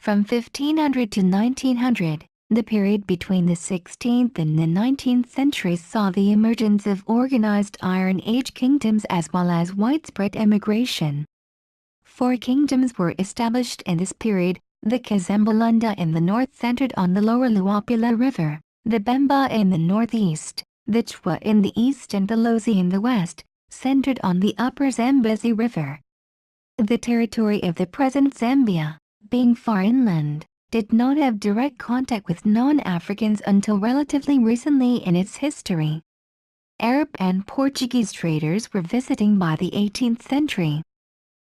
From 1500 to 1900, the period between the 16th and the 19th centuries saw the emergence of organized Iron Age kingdoms as well as widespread immigration. 4 kingdoms were established in this period: the Kazembalunda in the north centered on the lower Luapula River, the Bemba in the northeast, the Chwa in the east and the Lozi in the west, centered on the upper Zambezi River. The territory of the present Zambia, being far inland, did not have direct contact with non-Africans until relatively recently in its history. Arab and Portuguese traders were visiting by the 18th century.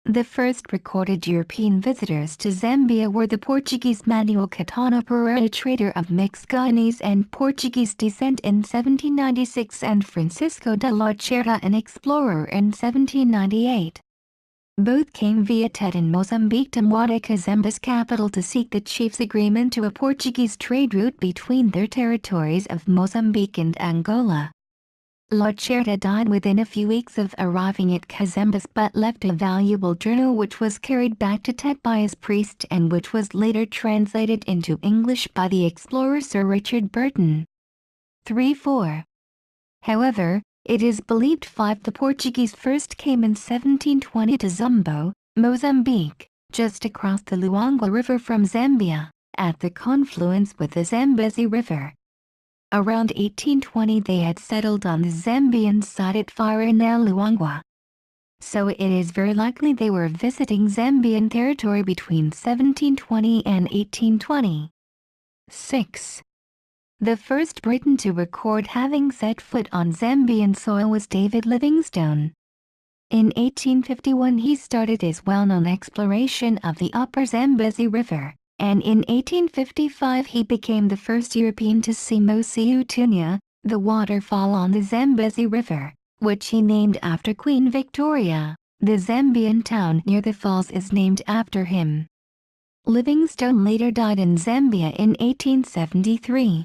The first recorded European visitors to Zambia were the Portuguese Manuel Catano Pereira, a trader of mixed Guyanese and Portuguese descent in 1796, and Francisco de Lacerda, an explorer, in 1798. Both came via Tet in Mozambique to Muada, Kazemba's capital, to seek the chief's agreement to a Portuguese trade route between their territories of Mozambique and Angola. Lacerda died within a few weeks of arriving at Kazemba's, but left a valuable journal which was carried back to Tet by his priest and which was later translated into English by the explorer Sir Richard Burton. 3-4. However, it is believed the Portuguese first came in 1720 to Zumbo, Mozambique, just across the Luangwa River from Zambia, at the confluence with the Zambezi River. Around 1820 they had settled on the Zambian side at Fire, now Luangwa. So it is very likely they were visiting Zambian territory between 1720 and 1820. 6. The first Briton to record having set foot on Zambian soil was David Livingstone. In 1851 he started his well-known exploration of the upper Zambezi River, and in 1855 he became the first European to see Mosi Utunya, the waterfall on the Zambezi River, which he named after Queen Victoria. The Zambian town near the falls is named after him. Livingstone later died in Zambia in 1873.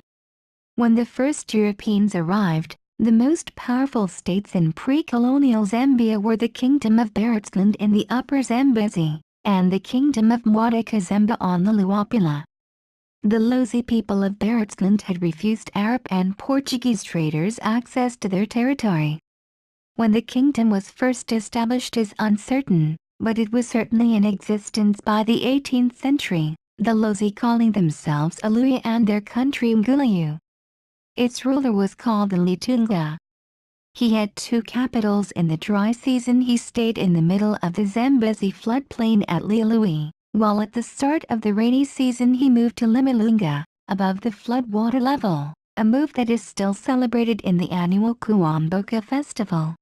When the first Europeans arrived, the most powerful states in pre-colonial Zambia were the Kingdom of Barotseland in the upper Zambezi, and the Kingdom of Muada Kazemba on the Luapula. The Lozi people of Barotseland had refused Arab and Portuguese traders access to their territory. When the kingdom was first established is uncertain, but it was certainly in existence by the 18th century, the Lozi calling themselves Aluya and their country Ngulayu. Its ruler was called the Litunga. He had 2 capitals. In the dry season he stayed in the middle of the Zambezi floodplain at Lialui, while at the start of the rainy season he moved to Limalunga, above the floodwater level, a move that is still celebrated in the annual Kuamboka festival.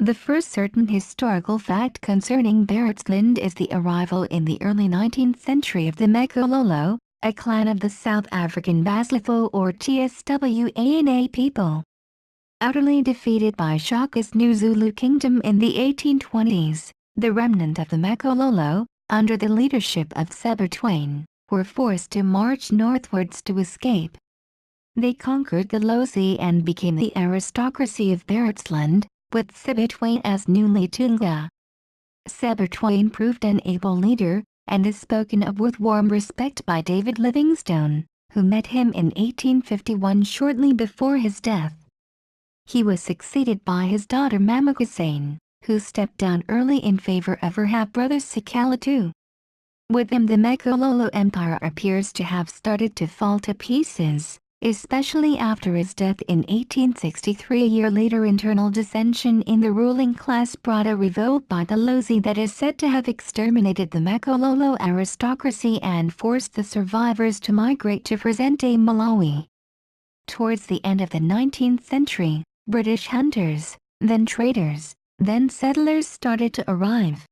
The first certain historical fact concerning Barotseland is the arrival in the early 19th century of the Mekololo, a clan of the South African Baslefo or Tswana people. Utterly defeated by Shaka's New Zulu kingdom in the 1820s, the remnant of the Mekololo, under the leadership of Sebitwane, were forced to march northwards to escape. They conquered the Lozi and became the aristocracy of Barotseland, with Sebitwane as new Litunga. Sebitwane proved an able leader, and is spoken of with warm respect by David Livingstone, who met him in 1851 shortly before his death. He was succeeded by his daughter Mamakasane, who stepped down early in favor of her half-brother Sikalatu. With him the Mekololo Empire appears to have started to fall to pieces, especially after his death in 1863. A year later, internal dissension in the ruling class brought a revolt by the Lozi that is said to have exterminated the Mekololo aristocracy and forced the survivors to migrate to present-day Malawi. Towards the end of the 19th century, British hunters, then traders, then settlers started to arrive.